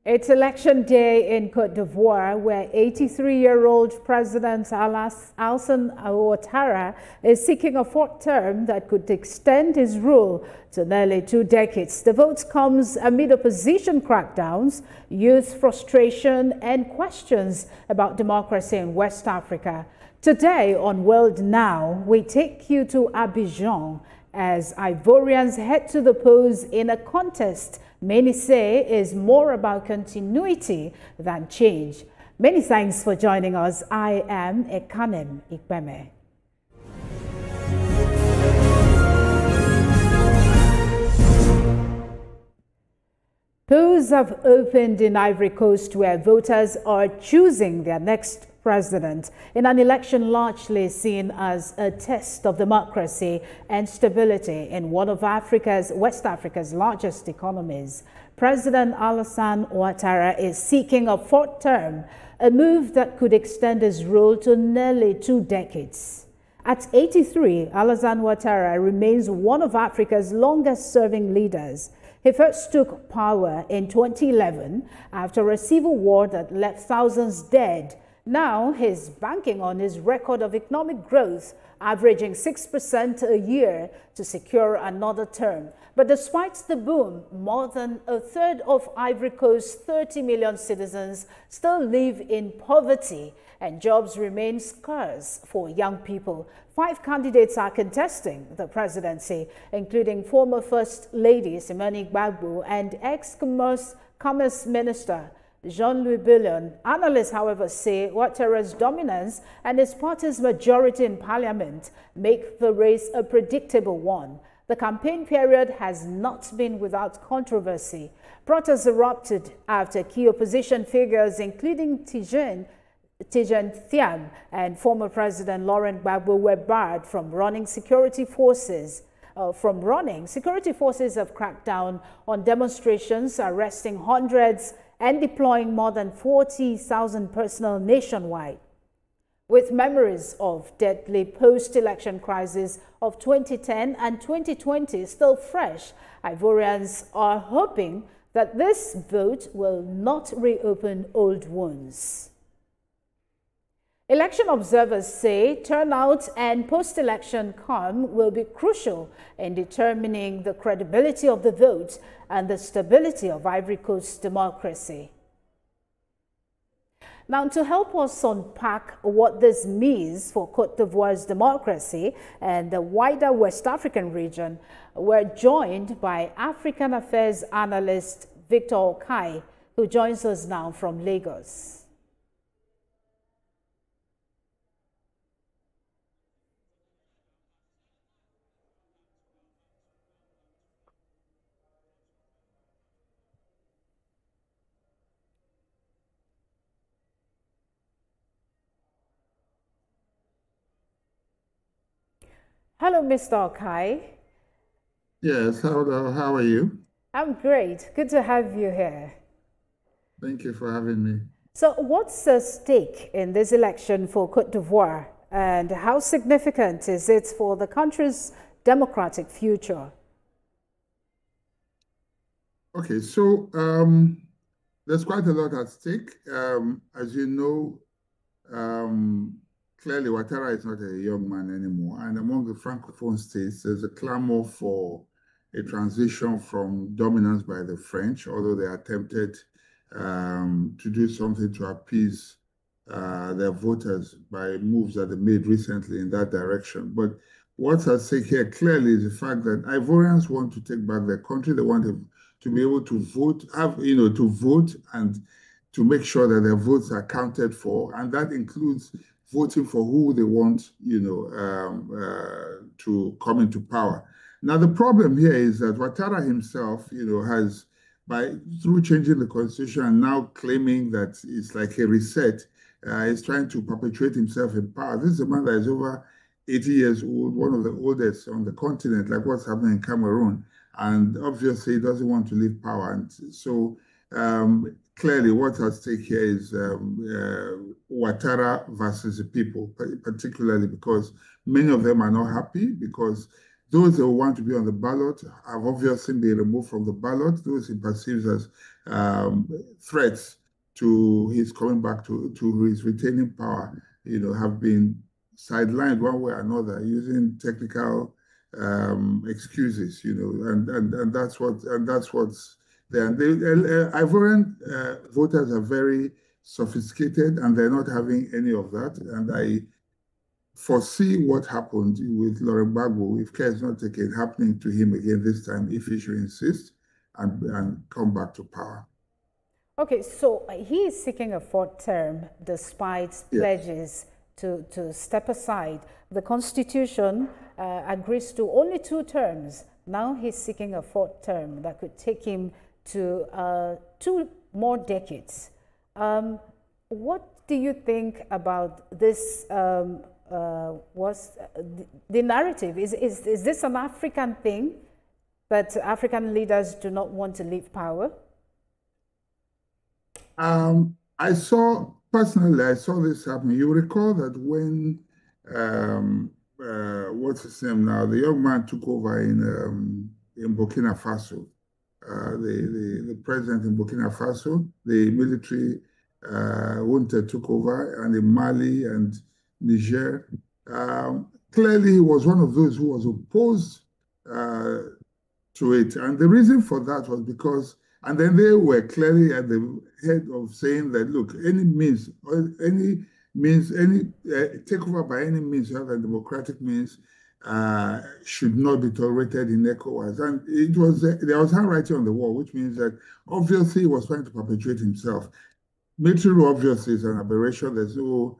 It's election day in Côte d'Ivoire, where 83-year-old President Alassane Ouattara is seeking a fourth term that could extend his rule to nearly 2 decades. The vote comes amid opposition crackdowns, youth frustration, and questions about democracy in West Africa. Today on World Now, we take you to Abidjan as Ivorians head to the polls in a contest many say is more about continuity than change. Many thanks for joining us. I am Ekanem Ikpeme. Polls have opened in Ivory Coast, where voters are choosing their next president in an election largely seen as a test of democracy and stability in one of West Africa's largest economies. President Alassane Ouattara is seeking a fourth term, a move that could extend his rule to nearly 2 decades. At 83, Alassane Ouattara remains one of Africa's longest-serving leaders. He first took power in 2011 after a civil war that left thousands dead. Now he's banking on his record of economic growth, averaging 6% a year, to secure another term. But despite the boom, more than a third of Ivory Coast's 30 million citizens still live in poverty, and jobs remain scarce for young people. 5 candidates are contesting the presidency, including former First Lady Simone Gbagbo and ex-Commerce Minister Jean-Louis Billon. Analysts, however, say Ouattara's dominance and his party's majority in parliament make the race a predictable one. The campaign period has not been without controversy. Protests erupted after key opposition figures, including Tidjane Thiam and former President Laurent Gbagbo, were barred from running. Security forces have cracked down on demonstrations, arresting hundreds and deploying more than 40,000 personnel nationwide. With memories of deadly post-election crises of 2010 and 2020 still fresh, Ivorians are hoping that this vote will not reopen old wounds. Election observers say turnout and post-election calm will be crucial in determining the credibility of the vote and the stability of Ivory Coast's democracy. Now, to help us unpack what this means for Côte d'Ivoire's democracy and the wider West African region, we're joined by African Affairs analyst Victor Okai, who joins us now from Lagos. Hello, Mr. Okai. Yes, how are you? I'm great. Good to have you here. Thank you for having me. So what's at stake in this election for Côte d'Ivoire, and how significant is it for the country's democratic future? Okay, so there's quite a lot at stake. As you know, clearly Ouattara is not a young man anymore. And among the Francophone states, there's a clamor for a transition from dominance by the French, although they attempted to do something to appease their voters by moves that they made recently in that direction. But what's at stake here clearly is the fact that Ivorians want to take back their country. They want to be able to vote, to vote and to make sure that their votes are counted for. And that includes voting for who they want, to come into power. Now, the problem here is that Ouattara himself, has, through changing the constitution and now claiming that it's like a reset, is trying to perpetuate himself in power. This is a man that is over 80 years old, one of the oldest on the continent, like what's happening in Cameroon. And obviously, he doesn't want to leave power. And so, clearly, what's at stake here is Ouattara versus the people, particularly because many of them are not happy because Those who want to be on the ballot have obviously been removed from the ballot. Those he perceives as threats to his coming back to his retaining power, have been sidelined one way or another using technical excuses, and that's what's there. And Ivorian voters are very sophisticated, and they're not having any of that. And I foresee what happened with Laurent Gbagbo, if care is not taken, happening to him again this time, if he should insist and come back to power. Okay, so he is seeking a fourth term despite pledges to step aside. The Constitution agrees to only 2 terms. Now he's seeking a fourth term that could take him to 2 more decades. What do you think about this? Was the narrative? Is this an African thing, that African leaders do not want to leave power? I saw this happen. You recall that when what's his name now? The young man took over in Burkina Faso. The president in Burkina Faso, the military junta took over, and in Mali and Niger. Clearly, he was one of those who was opposed to it. And the reason for that was because, and then they were clearly at the head of saying that, look, any takeover by any means other than democratic means should not be tolerated in ECOWAS. And there was handwriting on the wall, which means that obviously he was trying to perpetuate himself. Military rule obviously is an aberration. There's no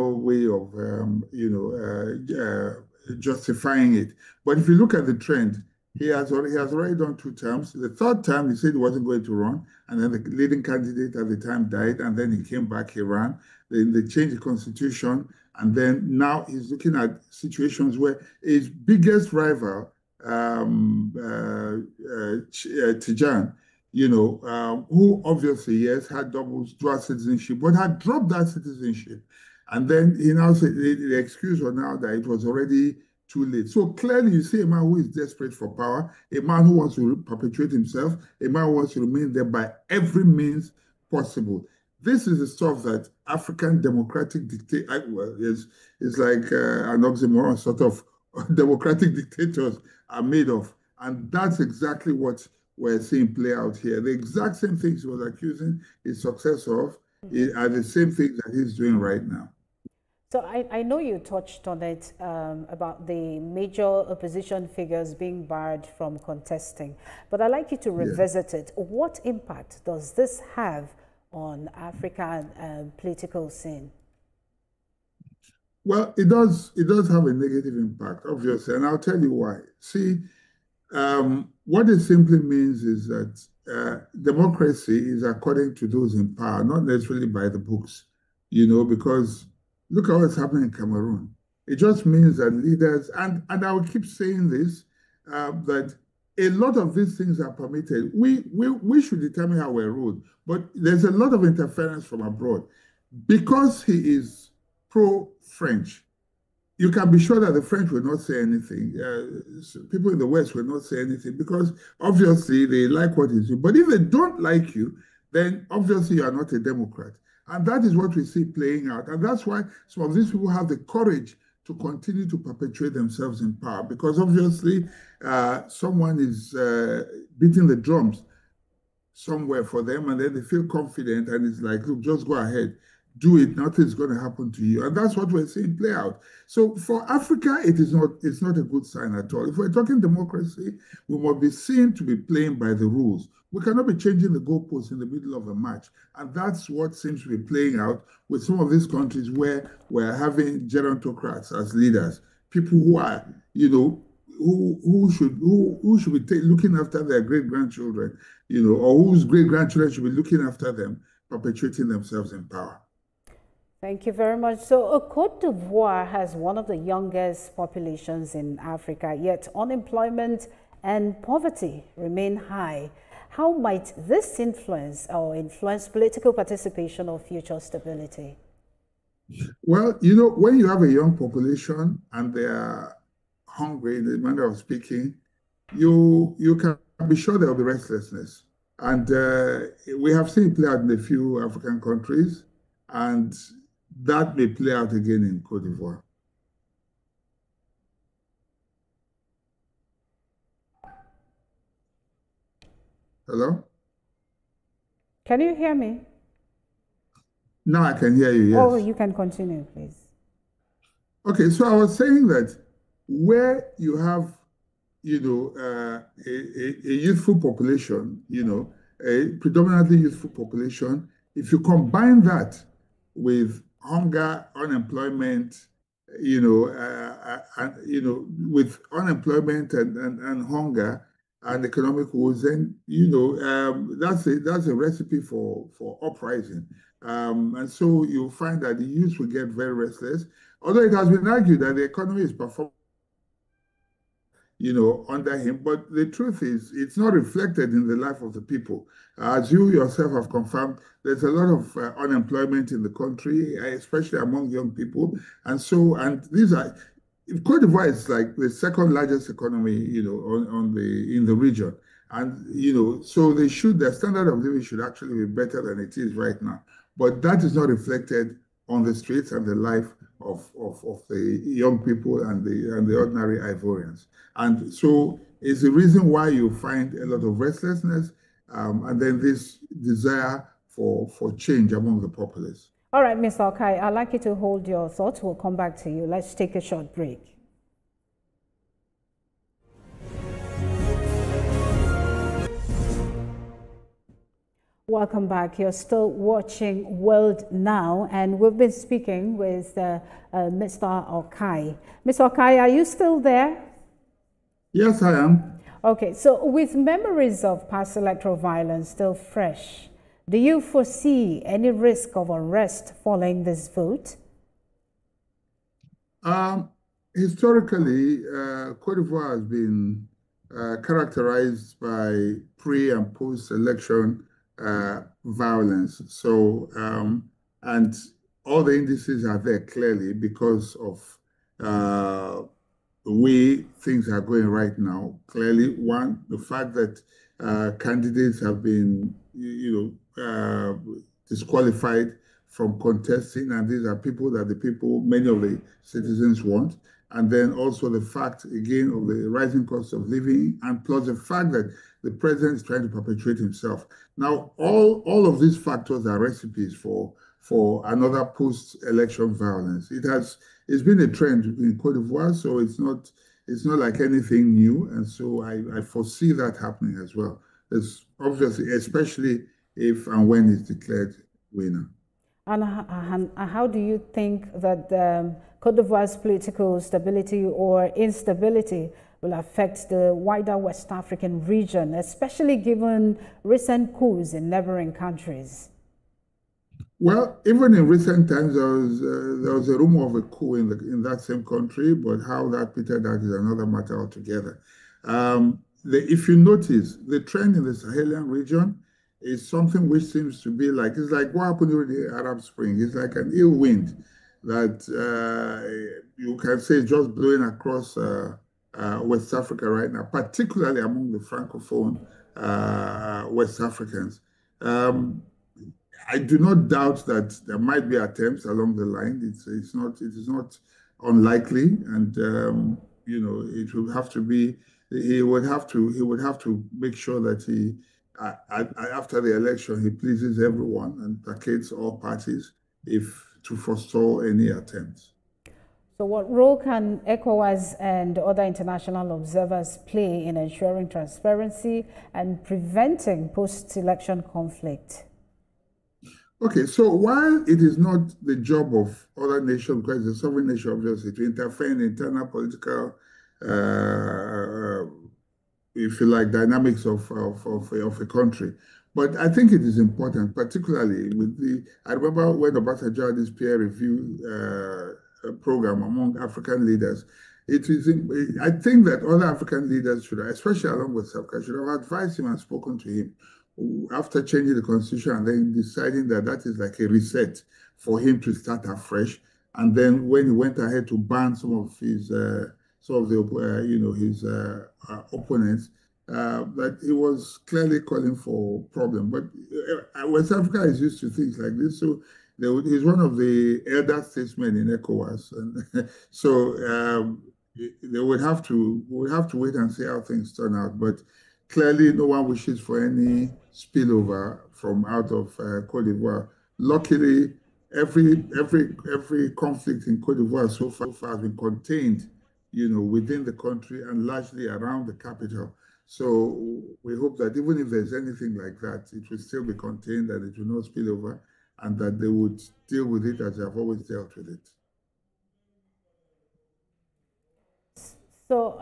way of justifying it. But if you look at the trend, he has already done 2 terms. The 3rd term, he said he wasn't going to run, and then the leading candidate at the time died, and then he came back, he ran. Then they changed the constitution, and then now he's looking at situations where his biggest rival, Tijan, who obviously, yes, had dual citizenship, but had dropped that citizenship. And then he now said the excuse was now that it was already too late. So clearly you see a man who is desperate for power, a man who wants to perpetuate himself, a man who wants to remain there by every means possible. This is the stuff that African democratic is like an oxymoron, sort of democratic dictators are made of. And that's exactly what we're seeing play out here. The exact same things he was accusing his successor of are the same things that he's doing right now. So I know you touched on it about the major opposition figures being barred from contesting, but I'd like you to revisit it. What impact does this have on African political scene? Well, it does have a negative impact, obviously, and I'll tell you why. See, what it simply means is that democracy is according to those in power, not necessarily by the books, because look at what's happening in Cameroon. It just means that leaders, and I will keep saying this, that a lot of these things are permitted. We should determine how we're ruled, but there's a lot of interference from abroad. Because he is pro-French, you can be sure that the French will not say anything. People in the West will not say anything because obviously they like what he's doing. But if they don't like you, then obviously you are not a Democrat. And that is what we see playing out. And that's why some of these people have the courage to continue to perpetuate themselves in power, because obviously someone is beating the drums somewhere for them, and then they feel confident, and it's like, look, just go ahead, do it, nothing's going to happen to you. And that's what we're seeing play out. So for Africa, it's not a good sign at all. If we're talking democracy, we must be seen to be playing by the rules. We cannot be changing the goalposts in the middle of a match. And that's what seems to be playing out with some of these countries where we're having gerontocrats as leaders, people who are, who should be looking after their great-grandchildren, or whose great-grandchildren should be looking after them, perpetuating themselves in power. Thank you very much. So Cote d'Ivoire has one of the youngest populations in Africa, yet unemployment and poverty remain high. How might this influence political participation or future stability? Well, when you have a young population and they are hungry, in the manner of speaking, you can be sure there will be restlessness. And we have seen it play out in a few African countries, and that may play out again in Cote d'Ivoire. Hello? Can you hear me? Now I can hear you, yes. Oh, you can continue, please. Okay, so I was saying that where you have, a youthful population, a predominantly youthful population, if you combine that with hunger, unemployment, with unemployment and hunger and economic woes, then that's a recipe for uprising. And so you'll find that the youth will get very restless. Although it has been argued that the economy is performing, under him. But the truth is, it's not reflected in the life of the people. As you yourself have confirmed, there's a lot of unemployment in the country, especially among young people. And Cote d'Ivoire is like the second largest economy, in the region. And, so their standard of living should actually be better than it is right now. But that is not reflected on the streets and the life of the young people and the ordinary Ivorians. And so it's the reason why you find a lot of restlessness and then this desire for change among the populace. All right, Mr. Okai, I'd like you to hold your thoughts. We'll come back to you. Let's take a short break. Welcome back. You're still watching World Now, and we've been speaking with Mr. Okai. Mr. Okai, are you still there? Yes, I am. Okay, so with memories of past electoral violence still fresh, do you foresee any risk of arrest following this vote? Historically, Cote d'Ivoire has been characterized by pre- and post-election violence. So, and all the indices are there clearly because of the way things are going right now. Clearly, one, the fact that candidates have been, disqualified from contesting, and these are people that many of the citizens want. And then also the fact, again, of the rising cost of living, and plus the fact that the president is trying to perpetuate himself. Now, all of these factors are recipes for another post-election violence. It's been a trend in Cote d'Ivoire, so it's not like anything new, and so I foresee that happening as well. It's obviously, especially if and when it's declared winner. And how do you think that Cote d'Ivoire's political stability or instability will affect the wider West African region, especially given recent coups in neighboring countries? Well, even in recent times, there was a rumor of a coup in that same country, but how that petered out is another matter altogether. If you notice, the trend in the Sahelian region is something which seems to be it's like what happened during the Arab Spring. It's like an ill wind that you can say is just blowing across West Africa right now, particularly among the Francophone West Africans. I do not doubt that there might be attempts along the line. It is not unlikely, and it will have to be. He would have to make sure that he, after the election, he pleases everyone and placates all parties, to forestall any attempts. So what role can ECOWAS and other international observers play in ensuring transparency and preventing post-election conflict? Okay, so while it is not the job of other nations, because it's a sovereign nation, obviously, to interfere in internal political, if you like, dynamics of a country, but I think it is important, particularly I remember when Obasanjo had this peer review program among African leaders. I think that other African leaders should, especially along with South Africa, should have advised him and spoken to him after changing the constitution and then deciding that is like a reset for him to start afresh. And then when he went ahead to ban some of his some of the his opponents, that he was clearly calling for problem. But West Africa is used to things like this, so he's one of the elder statesmen in ECOWAS, and so they would have to wait and see how things turn out. But clearly, no one wishes for any spillover from out of Cote d'Ivoire. Luckily, every conflict in Cote d'Ivoire so far has been contained, within the country and largely around the capital. So we hope that even if there's anything like that, it will still be contained and it will not spill over, and that they would deal with it as they have always dealt with it. So,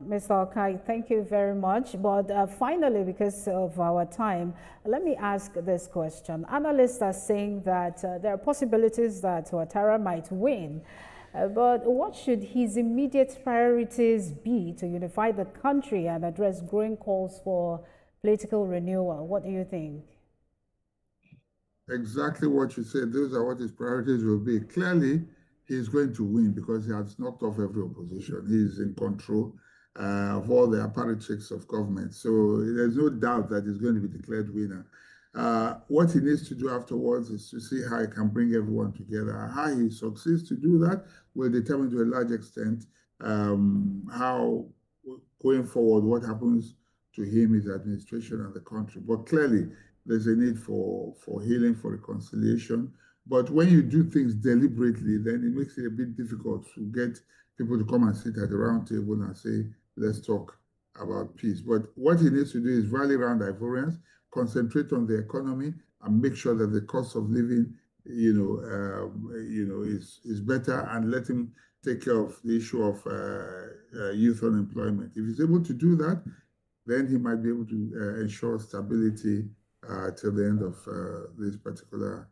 Mr. Okai, thank you very much. But finally, because of our time, let me ask this question. Analysts are saying that there are possibilities that Ouattara might win. But what should his immediate priorities be to unify the country and address growing calls for political renewal? What do you think? Exactly what you said. Those are what his priorities will be. Clearly, he's going to win because he has knocked off every opposition. He's in control of all the apparatus of government. So there's no doubt that he's going to be declared winner. What he needs to do afterwards is to see how he can bring everyone together. How he succeeds to do that will determine to a large extent how, going forward, what happens to him, his administration, and the country. But clearly, there's a need for healing, for reconciliation. But when you do things deliberately, then it makes it a bit difficult to get people to come and sit at the round table and say, let's talk about peace. But what he needs to do is rally around Ivorians, concentrate on the economy, and make sure that the cost of living, is better, and let him take care of the issue of youth unemployment. If he's able to do that, then he might be able to ensure stability till the end of this particular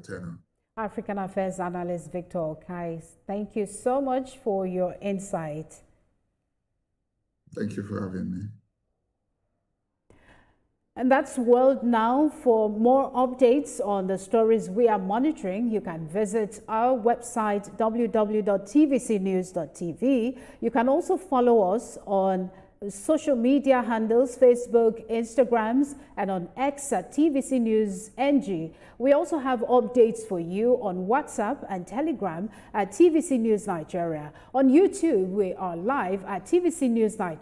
tenor. African Affairs Analyst Victor Okai, thank you so much for your insight. Thank you for having me. And that's World Now. For more updates on the stories we are monitoring, you can visit our website, www.tvcnews.tv. You can also follow us on social media handles, Facebook, Instagrams, and on X at TVC News NG. We also have updates for you on WhatsApp and Telegram at TVC News Nigeria. On YouTube, we are live at TVC News Nigeria.